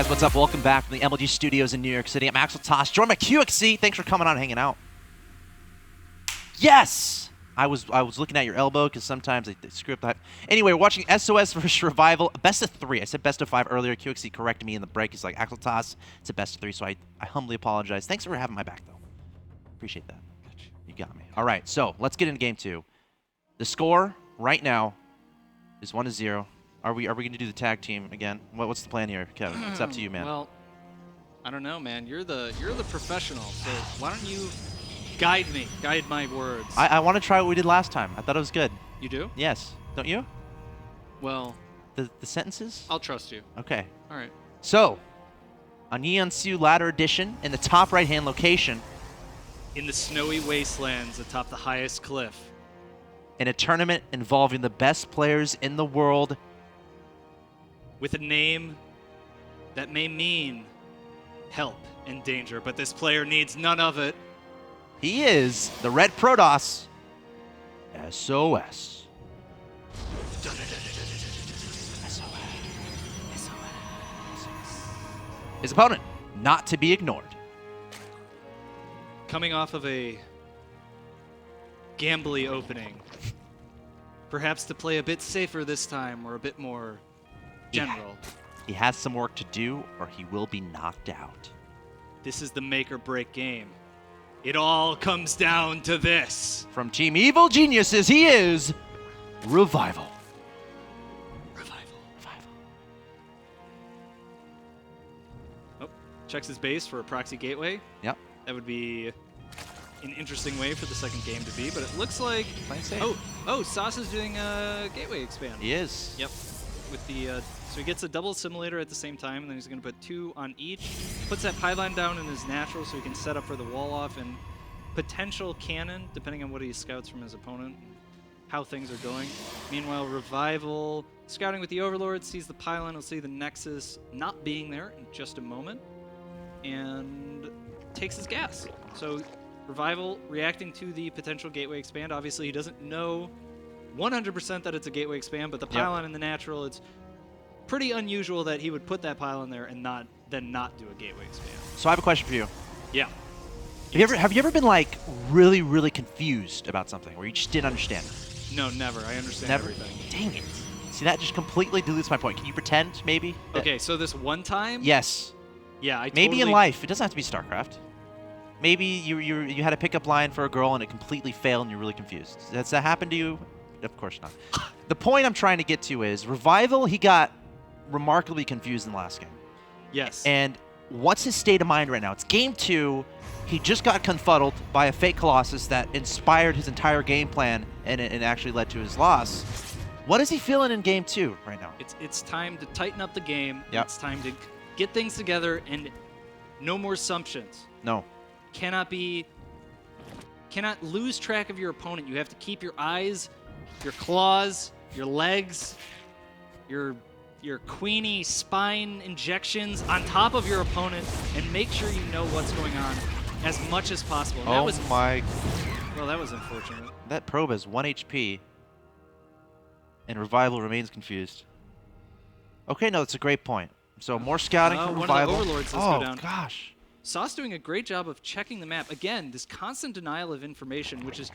Guys, what's up? Welcome back from the MLG studios in New York City. I'm Axel Toss, joined by QXC. Thanks for coming on and hanging out. Yes! I was looking at your elbow because sometimes they screw up that. Anyway, we're watching SOS versus Revival. Best of 3. I said best of 5 earlier. QXC corrected me in the break. He's like, Axel Toss, it's a best of 3, so I humbly apologize. Thanks for having my back, though. Appreciate that. You got me. All right, so let's get into game 2. The score right now is 1-0. Are we going to do the tag team again? What's the plan here, Kevin? It's up to you, man. Well, I don't know, man. You're the professional, so why don't you guide me? Guide my words. I want to try what we did last time. I thought it was good. You do? Yes. Don't you? Well, The sentences? I'll trust you. Okay. All right. So, on Yeonsu Ladder Edition, in the top right-hand location, In the snowy wastelands atop the highest cliff, in a tournament involving the best players in the world, with a name that may mean help and danger, but this player needs none of it. he is the Red Protoss, SOS. His opponent, not to be ignored. Coming off of a gambly opening, perhaps to play a bit safer this time or a bit more general. He has some work to do, or he will be knocked out. This is the make or break game. It all comes down to this. From Team Evil Geniuses, he is Revival. Oh, checks his base for a proxy gateway. Yep. That would be an interesting way for the second game to be, but it looks like... Playing safe. Oh, Sauce is doing a gateway expand. He is. Yep. With the so he gets a double assimilator at the same time, and then he's going to put 2 on each. Puts that pylon down in his natural so he can set up for the wall off and potential cannon, depending on what he scouts from his opponent, how things are going. Meanwhile, Revival, scouting with the Overlord, sees the pylon. He'll see the Nexus not being there in just a moment, and takes his gas. So Revival reacting to the potential gateway expand. Obviously, he doesn't know 100% that it's a gateway expand, but the pylon in the natural, it's pretty unusual that he would put that pylon there and not do a gateway expand. So I have a question for you. Yeah. Have you ever been like really, really confused about something where you just didn't understand it? No, never. I understand Never. everything. Dang it. See, that just completely dilutes my point. Can you pretend, maybe? Okay, so this one time? Yes. Yeah, Maybe in life. It doesn't have to be StarCraft. Maybe you had a pickup line for a girl and it completely failed and you're really confused. Has that happened to you? Of course not. The point I'm trying to get to is Revival, he got remarkably confused in the last game. Yes. And what's his state of mind right now? It's game 2. He just got confuddled by a fake Colossus that inspired his entire game plan and it actually led to his loss. What is he feeling in game 2 right now? It's time to tighten up the game. Yep. It's time to get things together and no more assumptions. No. Cannot lose track of your opponent. You have to keep your eyes, your claws, your legs, your queenie spine injections on top of your opponent and make sure you know what's going on as much as possible. And Well, that was unfortunate. that probe has 1 HP and Revival remains confused. Okay, no, that's a great point. So more scouting from one Revival. of the Overlords does go down. Gosh. Sauce doing a great job of checking the map. Again, this constant denial of information, which is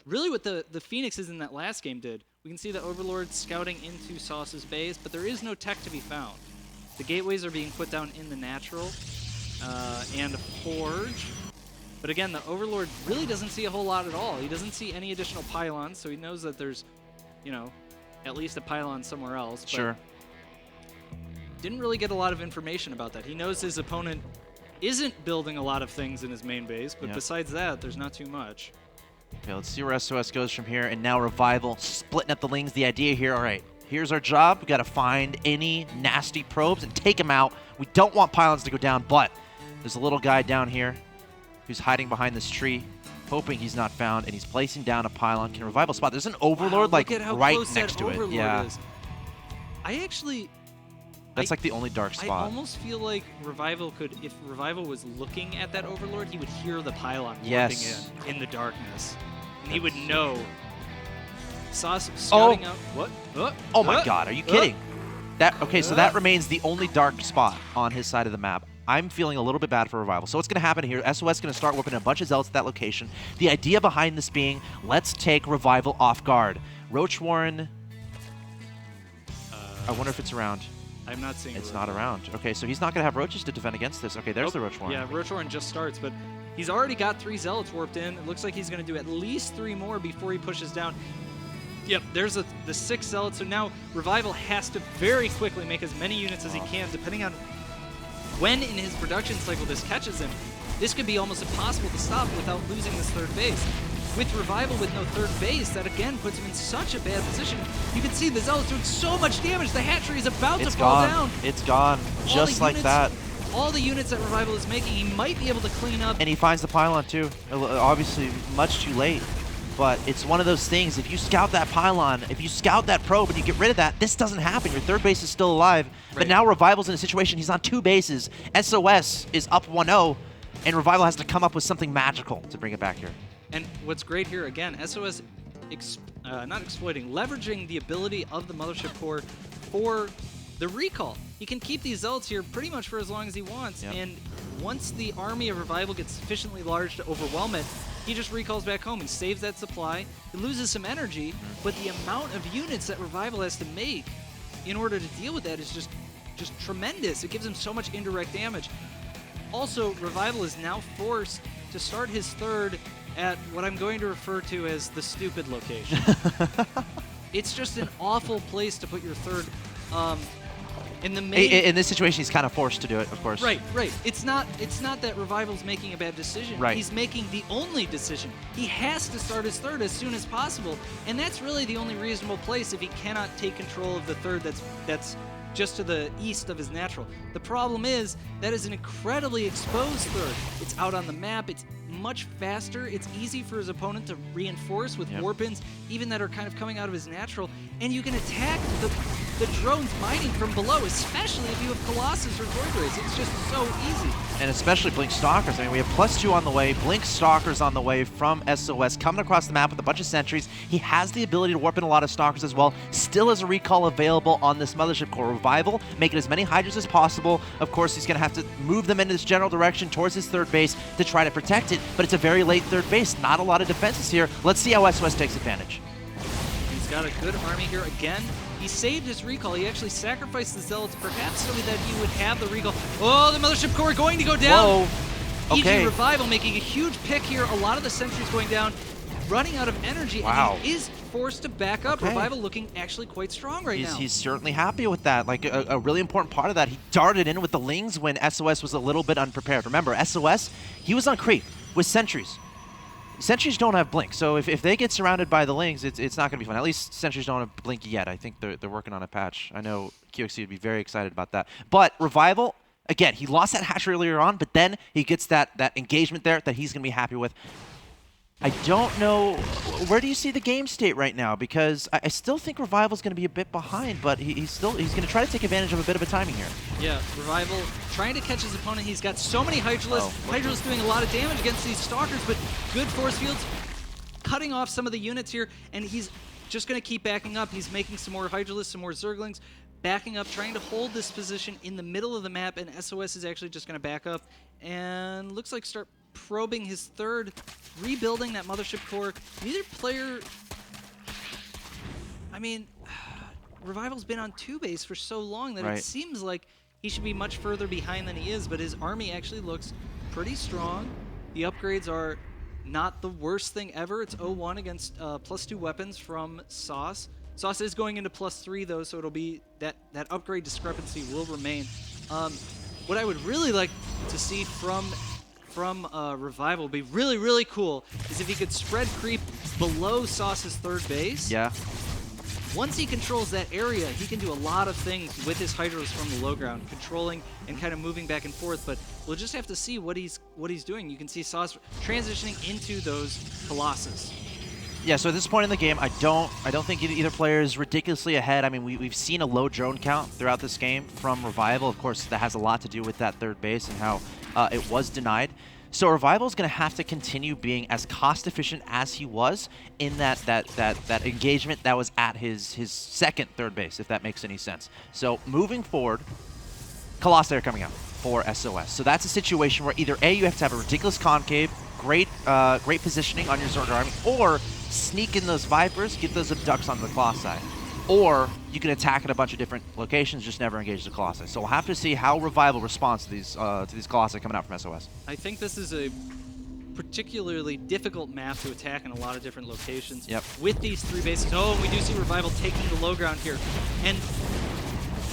really what the Phoenixes in that last game did. We can see the Overlord scouting into Sauce's base, but there is no tech to be found. The gateways are being put down in the natural and a forge. But again, the Overlord really doesn't see a whole lot at all. He doesn't see any additional pylons, so he knows that there's, at least a pylon somewhere else. But Sure. didn't really get a lot of information about that. He knows his opponent isn't building a lot of things in his main base, but besides that, there's not too much. Okay, let's see where SOS goes from here. And now Revival splitting up the Lings. The idea here, all right, here's our job. We got to find any nasty probes and take them out. We don't want pylons to go down, but there's a little guy down here who's hiding behind this tree, hoping he's not found, and he's placing down a pylon. Can Revival spot? There's an Overlord Wow, look at how right close next that to it. Overlord Yeah, is. I actually... that's like the only dark I spot. almost feel like Revival could, if Revival was looking at that Overlord, he would hear the pylon Yes. warping in the darkness. And he would know. Sauce scouting out. What? Oh my God, are you kidding? Okay, so that remains the only dark spot on his side of the map. I'm feeling a little bit bad for Revival. So what's going to happen here, SOS is going to start whipping a bunch of Zealots at that location. The idea behind this being, let's take Revival off guard. Roach Warren, I wonder if it's around. I'm not seeing It's not around. Okay, so he's not going to have Roaches to defend against this. Okay, there's the Roach Warren. Yeah, Roach Warren just starts, but he's already got 3 Zealots warped in. It looks like he's going to do at least 3 more before he pushes down. Yep, there's the 6 Zealots, so now Revival has to very quickly make as many units as he can, depending on when in his production cycle this catches him. This could be almost impossible to stop without losing this 3rd base. With Revival with no 3rd base, that again puts him in such a bad position. You can see the Zealots doing so much damage, the hatchery is about to fall down. It's gone, just like that. All the units that Revival is making, he might be able to clean up. And he finds the pylon too, obviously much too late. But it's one of those things, if you scout that pylon, if you scout that probe and you get rid of that, this doesn't happen. Your 3rd base is still alive. Right. But now Revival's in a situation, he's on 2 bases. SOS is up 1-0, and Revival has to come up with something magical to bring it back here. And what's great here, again, SOS not exploiting, leveraging the ability of the Mothership Core for the recall. He can keep these Zealots here pretty much for as long as he wants, and once the army of Revival gets sufficiently large to overwhelm it, he just recalls back home. He saves that supply. He loses some energy, but the amount of units that Revival has to make in order to deal with that is just tremendous. It gives him so much indirect damage. Also, Revival is now forced to start his 3rd at what I'm going to refer to as the stupid location. It's just an awful place to put your 3rd. In this situation, he's kind of forced to do it, of course. Right. It's not that Revival's making a bad decision. Right. He's making the only decision. He has to start his 3rd as soon as possible, and that's really the only reasonable place if he cannot take control of the 3rd that's just to the east of his natural. The problem is that is an incredibly exposed 3rd. It's out on the map. It's much faster. It's easy for his opponent to reinforce with warpins, even that are kind of coming out of his natural, and you can attack the drones mining from below, especially if you have Colossus or Void Rays. It's just so easy. And especially Blink Stalkers. I mean, we have +2 on the way, Blink Stalkers on the way from SOS, coming across the map with a bunch of sentries. He has the ability to warp in a lot of Stalkers as well. Still has a recall available on this Mothership Core. Revival, making as many Hydras as possible. Of course, he's going to have to move them in this general direction towards his 3rd base to try to protect it, but it's a very late 3rd base. Not a lot of defenses here. Let's see how SOS takes advantage. He's got a good army here again. He saved his recall. He actually sacrificed the Zealots, perhaps so that he would have the recall. Oh, the Mothership Core going to go down. Whoa. Okay. EG Revival making a huge pick here. A lot of the sentries going down, running out of energy, and he is forced to back up. Revival looking actually quite strong right now. He's certainly happy with that. Like a really important part of that, he darted in with the Lings when SOS was a little bit unprepared. Remember, SOS, he was on creep with sentries. Sentries don't have blink, so if they get surrounded by the Lings, it's not going to be fun. At least sentries don't have blink yet. I think they're working on a patch. I know QXC would be very excited about that. But Revival, again, he lost that hatch earlier on, but then he gets that engagement there that he's going to be happy with. I don't know, where do you see the game state right now? Because I still think Revival's going to be a bit behind, but he's going to try to take advantage of a bit of a timing here. Yeah, Revival trying to catch his opponent. He's got so many Hydralisks. Hydralisks doing a lot of damage against these Stalkers, but good force fields, cutting off some of the units here, and he's just going to keep backing up. He's making some more Hydralisks, some more Zerglings, backing up, trying to hold this position in the middle of the map, and SOS is actually just going to back up, and looks like start probing his 3rd, rebuilding that Mothership Core. Neither player, I mean, Revival's been on 2 base for so long that it seems like he should be much further behind than he is, but his army actually looks pretty strong. The upgrades are not the worst thing ever. It's 0-1 against +2 weapons from Sauce. Sauce is going into +3 though, so it'll be that upgrade discrepancy will remain. What I would really like to see from Revival would be really, really cool is if he could spread creep below Sauce's 3rd base. Yeah. Once he controls that area, he can do a lot of things with his Hydras from the low ground, controlling and kind of moving back and forth, but we'll just have to see what he's doing. You can see Sauce transitioning into those Colossus. Yeah, so at this point in the game, I don't think either player is ridiculously ahead. I mean, we've seen a low drone count throughout this game from Revival. Of course, that has a lot to do with that 3rd base and how it was denied. So Revival is going to have to continue being as cost efficient as he was in that engagement that was at his second third base, if that makes any sense. So moving forward, Colossus are coming out for SOS. So that's a situation where either A, you have to have a ridiculous concave, great positioning on your Zerg army, or sneak in those Vipers, get those Abducts on the Colossi. Or you can attack at a bunch of different locations, just never engage the Colossi. So we'll have to see how Revival responds to these Colossi coming out from SOS. I think this is a particularly difficult map to attack in a lot of different locations. Yep. With these 3 bases. Oh, and we do see Revival taking the low ground here. And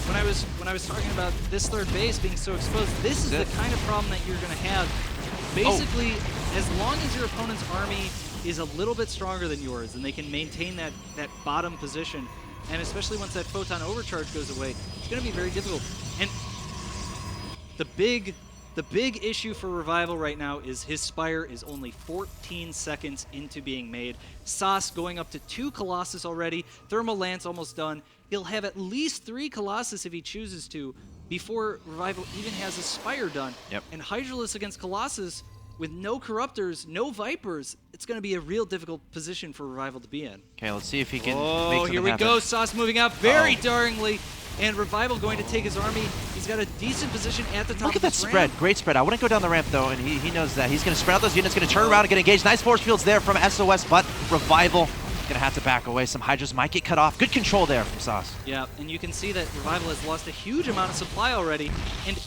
when I was talking about this third base being so exposed, this is the kind of problem that you're going to have. Basically, as long as your opponent's army is a little bit stronger than yours, and they can maintain that bottom position, and especially once that photon overcharge goes away, it's going to be very difficult. And the big issue for Revival right now is his Spire is only 14 seconds into being made. Sauce going up to 2 Colossus already. Thermal Lance almost done. He'll have at least 3 Colossus if he chooses to before Revival even has his Spire done. Yep. And Hydralisk against Colossus with no Corruptors, no Vipers, it's going to be a real difficult position for Revival to be in. Okay, let's see if he can make Oh, something here we happen. go. Sauce moving out very daringly. And Revival going to take his army. He's got a decent position at the top Look of at that this spread. ramp. Great spread. I wouldn't go down the ramp, though, and he knows that. He's going to spread out those units, going to turn around and get engaged. Nice force fields there from SOS, but Revival going to have to back away. Some Hydras might get cut off. Good control there from Sauce. Yeah, and you can see that Revival has lost a huge amount of supply already. And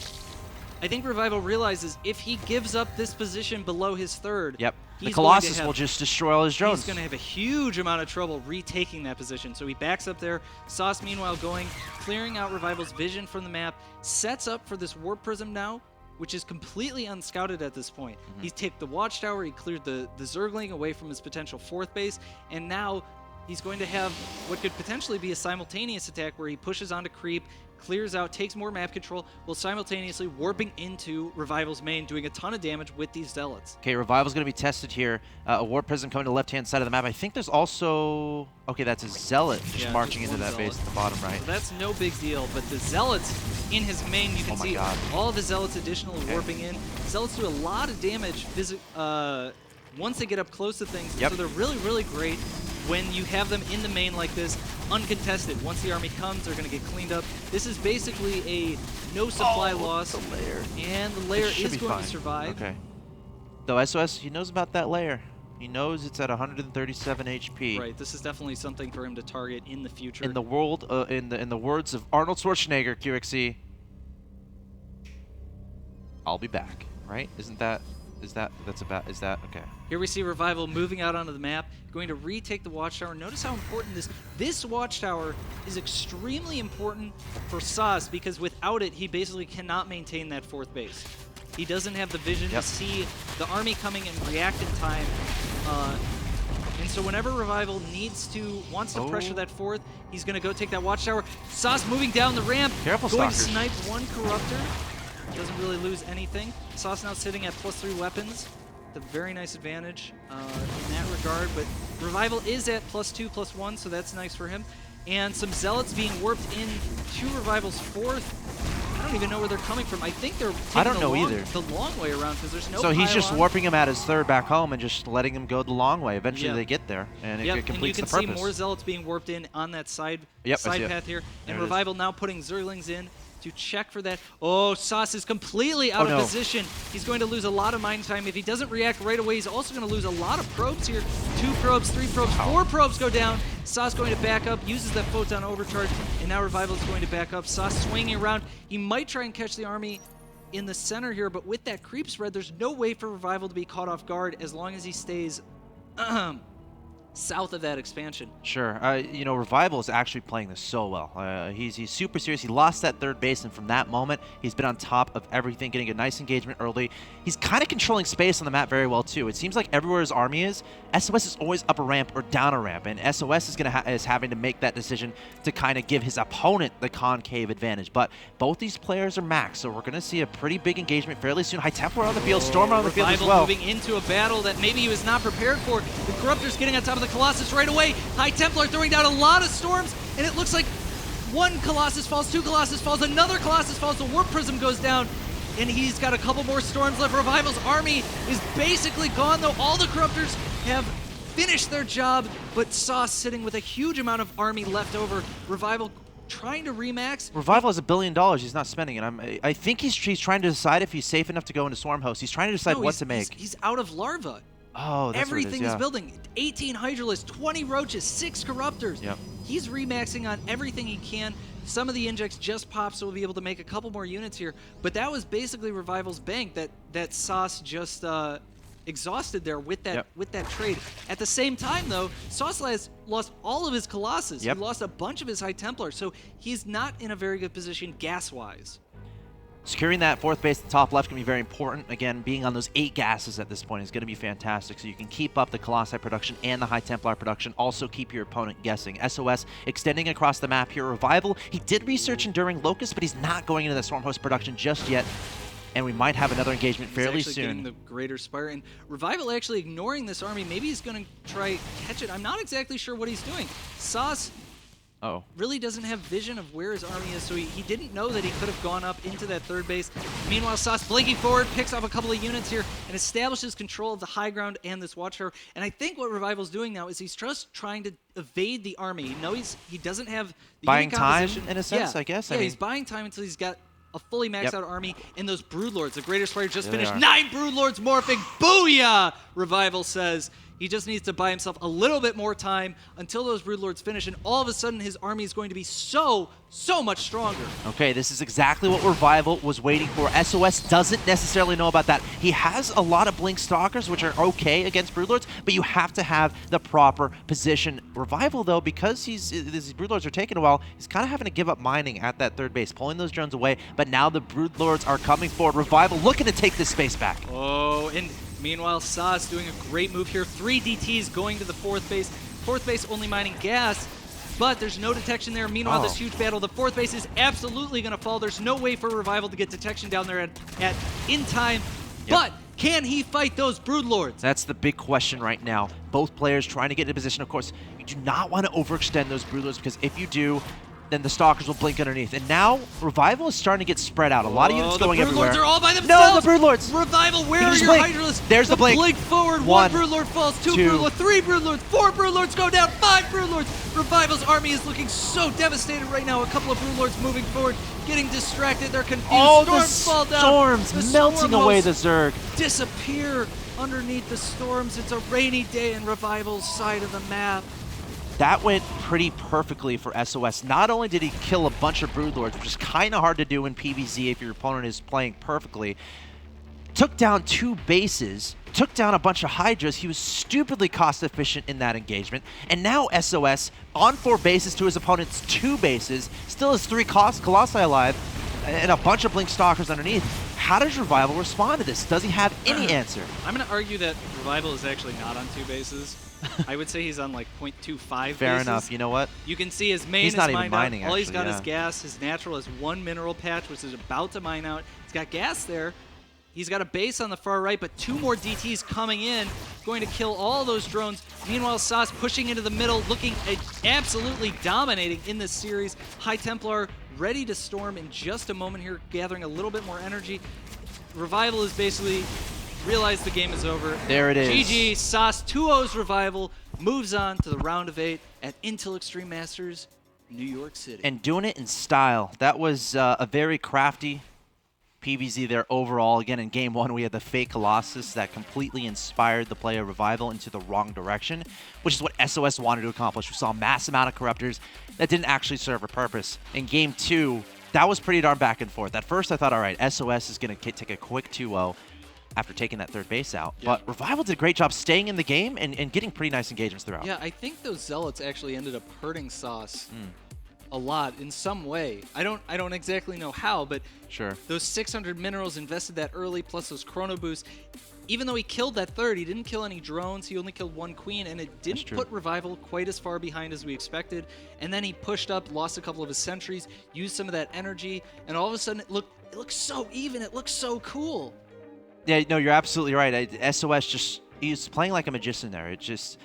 I think Revival realizes if he gives up this position below his third, Yep. The he's Colossus going to will just destroy all his drones. He's going to have a huge amount of trouble retaking that position. So he backs up there. Sauce, meanwhile, clearing out Revival's vision from the map, sets up for this Warp Prism now, which is completely unscouted at this point. He's taken the Watchtower, he cleared the Zergling away from his potential 4th base, and now he's going to have what could potentially be a simultaneous attack where he pushes onto creep, clears out, takes more map control, while simultaneously warping into Revival's main, doing a ton of damage with these Zealots. Okay, Revival's going to be tested here. A Warp Prism coming to the left-hand side of the map. I think there's also... Okay, that's a Zealot just marching into that base at the bottom right. So that's no big deal, but the Zealots in his main, you can see all the Zealots additionally warping in. Zealots do a lot of damage once they get up close to things, so they're really, really great when you have them in the main like this, uncontested. Once the army comes, they're going to get cleaned up. This is basically a no supply loss, the lair. And the lair is going to survive. Okay. Though SOS, he knows about that lair. He knows it's at 137 HP. Right. This is definitely something for him to target in the future. In the world, in the words of Arnold Schwarzenegger, QXC, I'll be back. Right? Isn't that? Is that okay? Here we see Revival moving out onto the map, going to retake the Watchtower. Notice how important this Watchtower is extremely important for Sauce, because without it, he basically cannot maintain that 4th base. He doesn't have the vision to see the army coming and react in time. And so whenever Revival wants to pressure that 4th, he's going to go take that Watchtower. Sauce moving down the ramp, Careful, going to Stalkers. snipe 1 Corruptor. Doesn't really lose anything. Sauce now sitting at +3 weapons. A very nice advantage in that regard, but Revival is at +2/+1, so that's nice for him. And some Zealots being warped in to Revival's 4th. I don't even know where they're coming from. I think they're taking the long way around, because there's no So he's just pylon. warping him at his 3rd back home and just letting him go the long way. Eventually they get there, and it completes the purpose. And you can see more Zealots being warped in on that side path here. And Revival now putting Zerglings in to check for that. Oh, Sauce is completely out of position. He's going to lose a lot of mine time. If he doesn't react right away, he's also going to lose a lot of probes here. 2 probes, 3 probes, 4 probes go down. Sauce going to back up, uses that photon overcharge, and now Revival is going to back up. Sauce swinging around. He might try and catch the army in the center here, but with that creep spread, there's no way for Revival to be caught off guard as long as he stays south of that expansion. Sure. You know, Revival is actually playing this so well. He's super serious. He lost that 3rd base, and from that moment, he's been on top of everything, getting a nice engagement early. He's kind of controlling space on the map very well, too. It seems like everywhere his army is, SOS is always up a ramp or down a ramp, and SOS is having to make that decision to kind of give his opponent the concave advantage. But both these players are max, so we're going to see a pretty big engagement fairly soon. High Templar on the field, Stormer on the field as well. Moving into a battle that maybe he was not prepared for. The Corruptor's getting on top of the Colossus right away. High Templar throwing down a lot of storms, and it looks like 1 Colossus falls, 2 Colossus falls, another Colossus falls, the Warp Prism goes down. and he's got a couple more storms left. Revival's army is basically gone, though. All the Corruptors have finished their job, but Sauce sitting with a huge amount of army left over. Revival trying to remax. Revival has $1 billion. He's not spending it. I think he's trying to decide if he's safe enough to go into Swarm Host. He's trying to decide what to make. He's out of larva. Oh, that's everything what it is, is building. 18 Hydralisks, 20 Roaches, 6 Corruptors. Yep. He's remaxing on everything he can. Some of the injects just popped, so we'll be able to make a couple more units here. But that was basically Revival's bank that Sauce just exhausted there with that trade. At the same time, though, Sauce lost all of his Colossus. Yep. He lost a bunch of his High Templars, so he's not in a very good position gas-wise. Securing that 4th base at the top left can be very important. Again, being on those 8 gases at this point is going to be fantastic, so you can keep up the Colossi production and the High Templar production. Also keep your opponent guessing. SOS extending across the map here. Revival, he did research Enduring Locust, but he's not going into the Storm Host production just yet. And we might have another engagement fairly soon. soon. Getting the Greater Spire, and Revival actually ignoring this army. Maybe he's going to try catch it. I'm not exactly sure what he's doing. Sauce really doesn't have vision of where his army is, so he didn't know that he could have gone up into that 3rd base. Meanwhile, Sauce blinking forward, picks up a couple of units here, and establishes control of the high ground and this Watchtower. And I think what Revival's doing now is he's just trying to evade the army. He knows he doesn't have the buying time, composition. in a sense, I guess. Yeah, I mean, he's buying time until he's got a fully maxed out army, and those Broodlords, the Greater Spire just There they finished. are. 9 Broodlords morphing. Booyah! Revival says he just needs to buy himself a little bit more time until those Broodlords finish, and all of a sudden his army is going to be so much stronger. Okay, this is exactly what Revival was waiting for. SOS doesn't necessarily know about that. He has a lot of Blink Stalkers, which are okay against Broodlords, but you have to have the proper position. Revival, though, because these Broodlords are taking a while, he's kind of having to give up mining at that 3rd base, pulling those drones away, but now the Broodlords are coming forward. Revival looking to take this space back. Oh, and meanwhile, Sauce doing a great move here. 3 DTs going to the 4th base. 4th base only mining gas, but there's no detection there. Meanwhile, this huge battle, the 4th base is absolutely going to fall. There's no way for Revival to get detection down there in time, but can he fight those Broodlords? That's the big question right now. Both players trying to get in a position. Of course, you do not want to overextend those Broodlords, because if you do, then the Stalkers will blink underneath. And now, Revival is starting to get spread out. A lot of units going everywhere. The Broodlords are all by themselves. No, the Broodlords. Revival, where are your blink. Hydralisks? There's the blink. Blink forward. 1 Broodlord falls. 2 Broodlords. 3 Broodlords. 4 Broodlords go down. 5 Broodlords. Revival's army is looking so devastated right now. A couple of Broodlords moving forward, getting distracted. They're confused. Storms fall down. Storms melting away the Zerg. Disappear underneath the storms. It's a rainy day in Revival's side of the map. That went pretty perfectly for SOS. Not only did he kill a bunch of Broodlords, which is kind of hard to do in PvZ if your opponent is playing perfectly, took down 2 bases, took down a bunch of Hydras. He was stupidly cost efficient in that engagement. And now SOS, on 4 bases to his opponent's 2 bases, still has 3 Colossi alive and a bunch of Blink Stalkers underneath. How does Revival respond to this? Does he have any answer? I'm going to argue that Revival is actually not on 2 bases. I would say he's on like 0.25 Fair bases. enough. You know what? You can see his main He's is not even mined mining, out. All he's actually, got is gas. His natural is 1 mineral patch, which is about to mine out. He's got gas there. He's got a base on the far right, but 2 more DTs coming in, going to kill all those drones. Meanwhile, Sauce pushing into the middle, looking absolutely dominating in this series. High Templar ready to storm in just a moment here, gathering a little bit more energy. Revival is basically realized the game is over. There it is. GG, Sauce 2-0's Revival moves on to the round of 8 at Intel Extreme Masters, New York City. And doing it in style. That was a very crafty PvZ there overall. Again, in Game 1, we had the fake Colossus that completely inspired the play of Revival into the wrong direction, which is what SOS wanted to accomplish. We saw a mass amount of Corruptors that didn't actually serve a purpose. In Game 2, that was pretty darn back and forth. At first, I thought, all right, SOS is going to take a quick 2-0 after taking that 3rd base out. Yeah. But Revival did a great job staying in the game and getting pretty nice engagements throughout. Yeah, I think those Zealots actually ended up hurting Sauce a lot in some way. I don't exactly know how, but Sure. those 600 minerals invested that early, plus those chrono boosts. Even though he killed that 3rd, he didn't kill any drones. He only killed 1 queen, and it didn't put Revival quite as far behind as we expected. And then he pushed up, lost a couple of his sentries, used some of that energy, and all of a sudden it looked so even. It looked so cool. Yeah, no, you're absolutely right. SOS just, he's playing like a magician there. It just,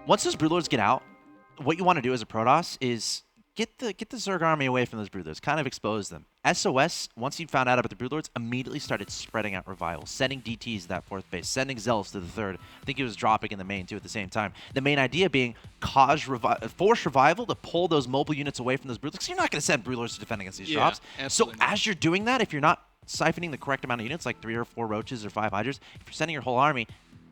once those Broodlords get out, what you want to do as a Protoss is get the Zerg army away from those Broodlords, kind of expose them. SOS, once he found out about the Broodlords, immediately started spreading out Revival, sending DTs to that 4th base, sending Zealots to the 3rd. I think he was dropping in the main, too, at the same time. The main idea being force Revival to pull those mobile units away from those Broodlords, because you're not going to send Broodlords to defend against these drops. Absolutely So not. as you're doing that, if you're not siphoning the correct amount of units, like 3 or 4 Roaches or 5 Hydras, if you're sending your whole army,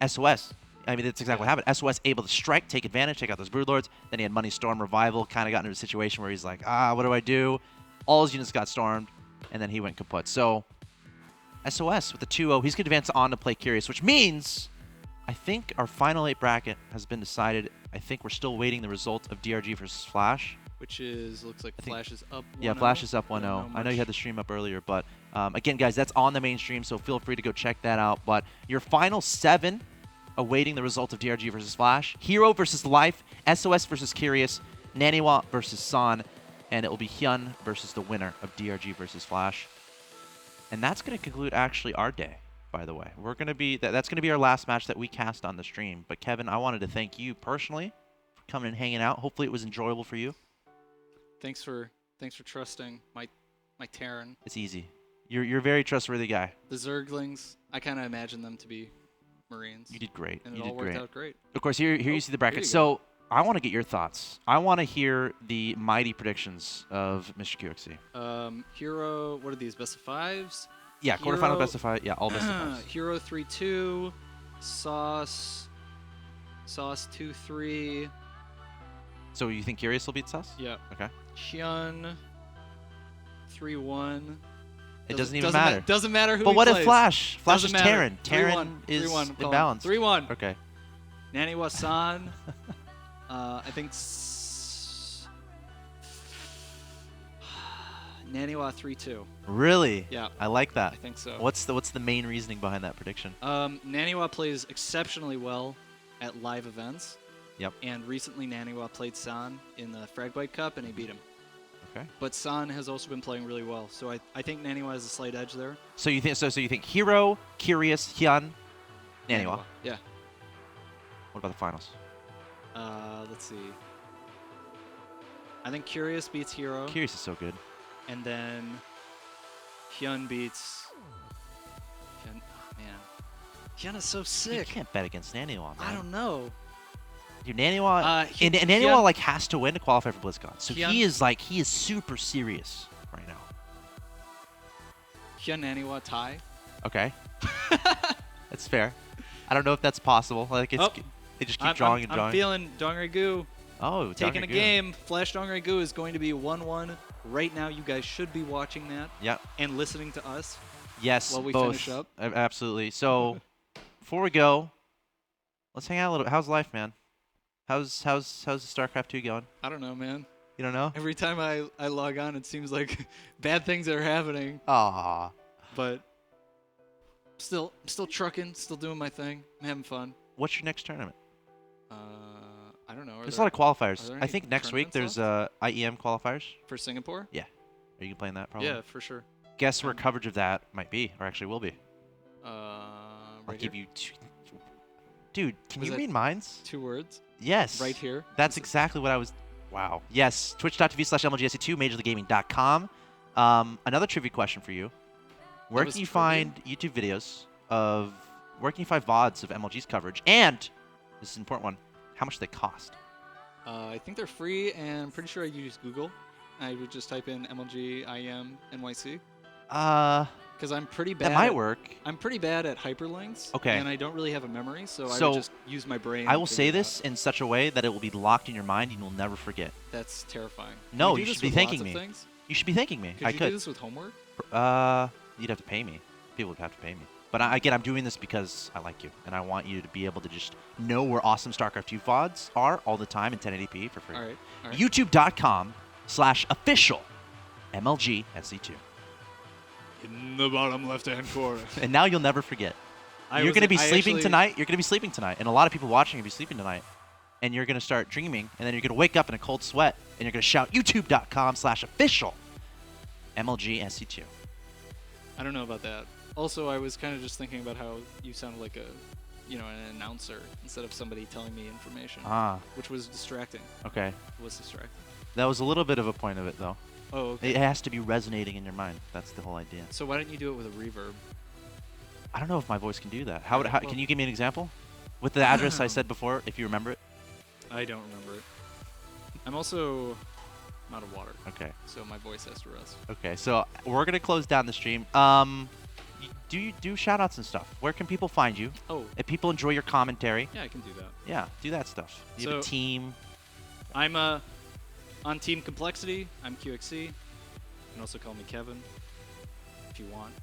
SOS, I mean, that's exactly what happened. SOS able to strike, take advantage, take out those Broodlords. Then he had Money Storm Revival, kind of got into a situation where he's like, what do I do? All his units got stormed. And then he went kaput. So, SOS with the 2-0. He's going to advance on to play Curious, which means I think our final 8 bracket has been decided. I think we're still waiting the result of DRG versus Flash. Which is, looks like Flash is up 1-0. Yeah, Flash is up 1-0. I know you had the stream up earlier, but again, guys, that's on the main stream, so feel free to go check that out. But your final 7 awaiting the result of DRG versus Flash. Hero versus Life, SOS versus Curious, Naniwa versus San. And it will be Hyun versus the winner of DRG versus Flash. And that's going to conclude actually our day, by the way. We're going to be that's going to be our last match that we cast on the stream. But Kevin, I wanted to thank you personally for coming and hanging out. Hopefully it was enjoyable for you. Thanks for trusting my Terran. It's easy. You're a very trustworthy guy. The Zerglings, I kind of imagine them to be Marines. You did great. And you it all did great. worked out great. Of course, here you see the bracket. So I want to get your thoughts. I want to hear the mighty predictions of Mr. QXC. Hero, what are these, best of 5s? Yeah, quarterfinal, best of 5. Yeah, all best of 5s. Hero 3-2, Sauce 2-3. So you think Curious will beat Sus? Yeah. Okay. Hyun 3-1. It doesn't even matter. Doesn't matter who But he what plays. if Flash? Flash Doesn't is matter. Terran. Terran is 3-1. imbalanced. 3-1. Okay. Naniwa San. I think Naniwa 3-2. Really? Yeah. I like that. I think so. What's the main reasoning behind that prediction? Naniwa plays exceptionally well at live events. Yep. And recently Naniwa played San in the Fragbite Cup and he beat him. Okay. But San has also been playing really well, so I think Naniwa has a slight edge there. So you think Hero, Curious, Hyun, Naniwa. Yeah. What about the finals? Let's see. I think Curious beats Hero. Curious is so good. And then Hyun beats Hyun. Oh, man. Hyun is so sick. You can't bet against Naniwa, man. I don't know. Dude, Naniwa, and Naniwa like has to win to qualify for BlizzCon. So he is super serious right now. Hyun Naniwa tie. Okay. That's fair. I don't know if that's possible. Like it's they just keep drawing and drawing. I'm feeling Dongre-gu. Oh, taking a game. Flash Dongre-gu is going to be 1-1 right now. You guys should be watching that. Yep. And listening to us. Yes, while we both. finish up. Absolutely. So before we go, let's hang out a little bit. How's life, man? How's StarCraft 2 going? I don't know, man. You don't know? Every time I log on, it seems like bad things are happening. Ah. But still trucking, still doing my thing. I'm having fun. What's your next tournament? I don't know. There's a lot of qualifiers. I think next week there's left? IEM qualifiers. For Singapore? Yeah. Are you playing that probably? Yeah, for sure. Guess where coverage of that might be, or actually will be. I'll give you two. Dude, can you read minds? 2 words? Yes. Right here? That's exactly what I was... Wow. Yes. Twitch.tv/MLGSC2, MajorLeagueGaming.com. Another trivia question for you. Where can you find YouTube videos of... Where can you find VODs of MLG's coverage? And, this is an important one, how much do they cost? I think they're free, and I'm pretty sure I use Google. I would just type in MLG, IEM, NYC. Because I'm pretty bad. That might work. I'm pretty bad at hyperlinks. Okay. And I don't really have a memory, so I would just use my brain. I will say this in such a way that it will be locked in your mind and you'll never forget. That's terrifying. No, you should be thanking me. Things? You should be thanking me. Could you do this with homework? You'd have to pay me. People would have to pay me. But again, I'm doing this because I like you, and I want you to be able to just know where awesome StarCraft 2 VODs are all the time in 1080p for free. All right. YouTube.com/official MLGSC2. In the bottom left-hand corner. And now you'll never forget. You're going to be sleeping tonight. You're going to be sleeping tonight, and a lot of people watching will be sleeping tonight. And you're going to start dreaming, and then you're going to wake up in a cold sweat, and you're going to shout YouTube.com/official MLGSC2. I don't know about that. Also, I was kind of just thinking about how you sounded like an announcer instead of somebody telling me information. Ah. Which was distracting. Okay. It was distracting. That was a little bit of a point of it, though. Oh, okay. It has to be resonating in your mind. That's the whole idea. So why didn't you do it with a reverb? I don't know if my voice can do that. Alright, well- Can you give me an example? With the address I said before, if you remember it? I don't remember it. I'm also out of water, Okay. so my voice has to rest. Okay, so we're going to close down the stream. Do you do shout-outs and stuff? Where can people find you? Oh, If people enjoy your commentary, yeah, I can do that. yeah, do that stuff. You have a So- team. I'm on Team Complexity. I'm QXC. You can also call me Kevin if you want.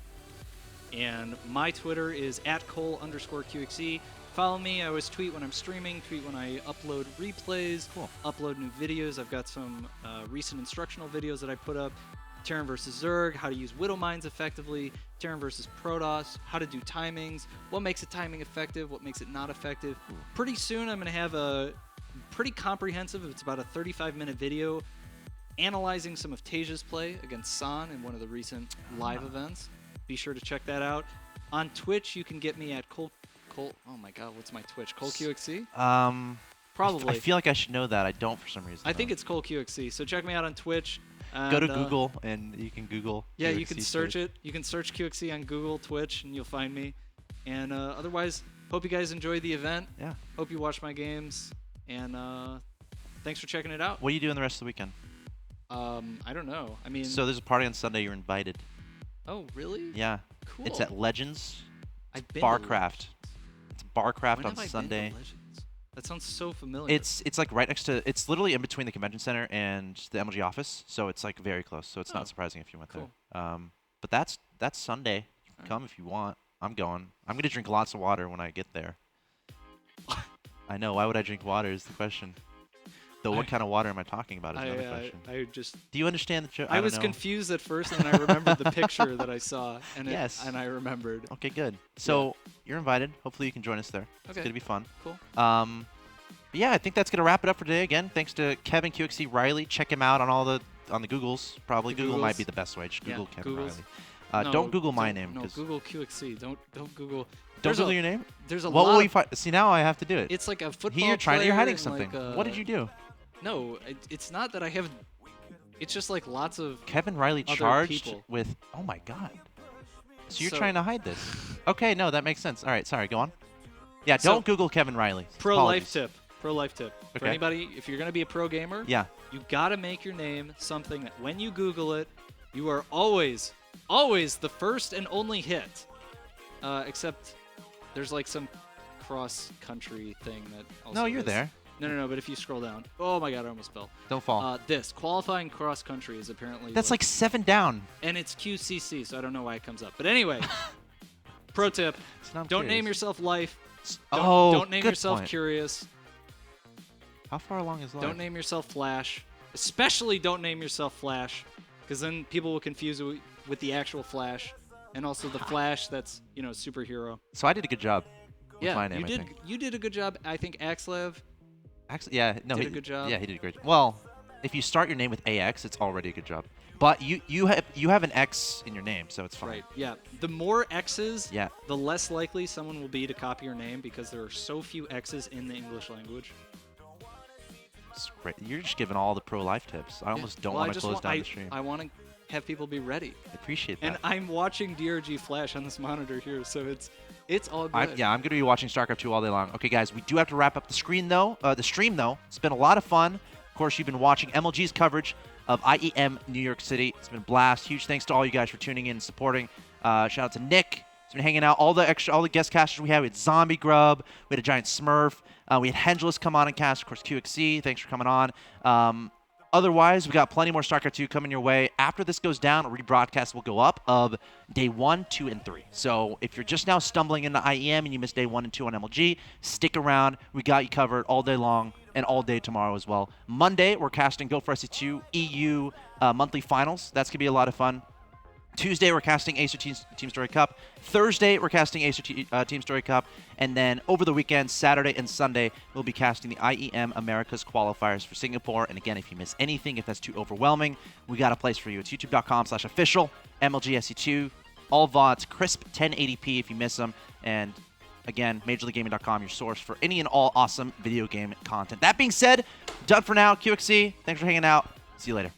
And my Twitter is @Cole_QXE. Follow me. I always tweet when I'm streaming, tweet when I upload replays, Cool. upload new videos. I've got some recent instructional videos that I put up. Terran versus Zerg, how to use Widow Mines effectively, Terran versus Protoss, how to do timings, what makes a timing effective, what makes it not effective. Pretty soon I'm going to have a pretty comprehensive, it's about a 35-minute video analyzing some of Tasia's play against San in one of the recent live events. Be sure to check that out. On Twitch, you can get me at Cole. Oh my God, what's my Twitch? ColeQXC? Probably. I feel like I should know that. I don't for some reason. I think it's ColeQXC. So check me out on Twitch. Go to and, Google and you can Google. Yeah, you QXC can search Twitch. it. You can search QXC on Google, Twitch, and you'll find me. And otherwise, hope you guys enjoyed the event. Yeah. Hope you watch my games. And thanks for checking it out. What are you doing the rest of the weekend? I don't know. I mean, So there's a party on Sunday. You're invited. oh really? Yeah. Cool. It's at Legends I've been to STARCRAFT. Legends. It's BarCraft When on have I been to Sunday. Legends? That sounds so familiar. It's like right next to. It's literally in between the convention center and the MLG office, so it's like very close. So it's Oh, not surprising if you went cool. there. But that's Sunday. You can come if you want. I'm going. I'm gonna drink lots of water when I get there. I know. Why would I drink water? Is the question. Though, what kind of water am I talking about? Is another question. I just Do you understand the joke? I was don't know. confused at first, and then I remembered the picture that I saw, and Yes. and I remembered. Okay, good. So you're invited. Hopefully you can join us there. It's Okay. gonna be fun. Cool. But yeah, I think that's gonna wrap it up for today. Again, thanks to Kevin QXC Riley. Check him out on the Googles. Probably The Google might Googles. be the best way. Just Google Kevin Googles. Riley. No, don't Google my don't- name. No, 'cause- Google QXC. Don't Google. Don't There's Google a, your name. There's a What lot. will we find? See, now I have to do it. It's like a football. Here, you're player hiding and something. Like What did you do? No, it's not that I have. It's just like lots of. Kevin Riley other charged people. with. Oh my God. So you're So- trying to hide this? Okay, no, that makes sense. All right, sorry. Go on. Yeah, So- don't Google Kevin Riley. Pro Apologies. life tip. Pro life tip. For Okay. anybody, if you're gonna be a pro gamer, Yeah. you gotta make your name something that when you Google it, you are always the first and only hit. Except there's like some cross-country thing that also No, you're is- there. No, but if you scroll down. Oh my God, I almost fell. Don't fall. This qualifying cross-country is apparently That's what- like 7 down. and it's QCC, so I don't know why it comes up. But anyway, pro tip: So now I'm don't name curious. yourself Life. Oh, Don't name good yourself point. Curious. How far along is life? Don't name yourself Flash. Especially don't name yourself Flash, because then people will confuse it with the actual Flash, and also the Flash that's superhero. So I did a good job with Yeah, my name, you I did. think. You did a good job. I think Axlev. Actually, yeah, no, Did he a good job. Yeah, he did a great job. Well, if you start your name with AX, it's already a good job. But you have an X in your name, so it's fine. Right. Yeah. The more X's, Yeah. the less likely someone will be to copy your name because there are so few X's in the English language. It's great. You're just giving all the pro life tips. I almost don't Well, want to close down the stream. I want to have people be ready. I appreciate that. And I'm watching DRG Flash on this monitor here, so it's all good. I'm going to be watching StarCraft 2 all day long. Okay, guys, we do have to wrap up the stream, though. It's been a lot of fun. Of course, you've been watching MLG's coverage of IEM New York City. It's been a blast. Huge thanks to all you guys for tuning in and supporting. Shout out to Nick. He's been hanging out. All the guest casters we had. We had Zombie Grub. We had a Giant Smurf. We had Hengelus come on and cast. Of course, QXC. Thanks for coming on. Otherwise, we got plenty more StarCraft 2 coming your way. After this goes down, a rebroadcast will go up of day 1, 2, and 3. So if you're just now stumbling into IEM and you missed day 1 and 2 on MLG, stick around. We got you covered all day long and all day tomorrow as well. Monday, we're casting Go for SC2 EU monthly finals. That's going to be a lot of fun. Tuesday, we're casting Acer Team Story Cup. Thursday, we're casting Acer Team Story Cup. And then over the weekend, Saturday and Sunday, we'll be casting the IEM Americas qualifiers for Singapore. And again, if you miss anything, if that's too overwhelming, we got a place for you. It's youtube.com/official MLGSC2. All VODs, crisp 1080p if you miss them. And again, MajorLeagueGaming.com, your source for any and all awesome video game content. That being said, done for now. QXC, thanks for hanging out. See you later.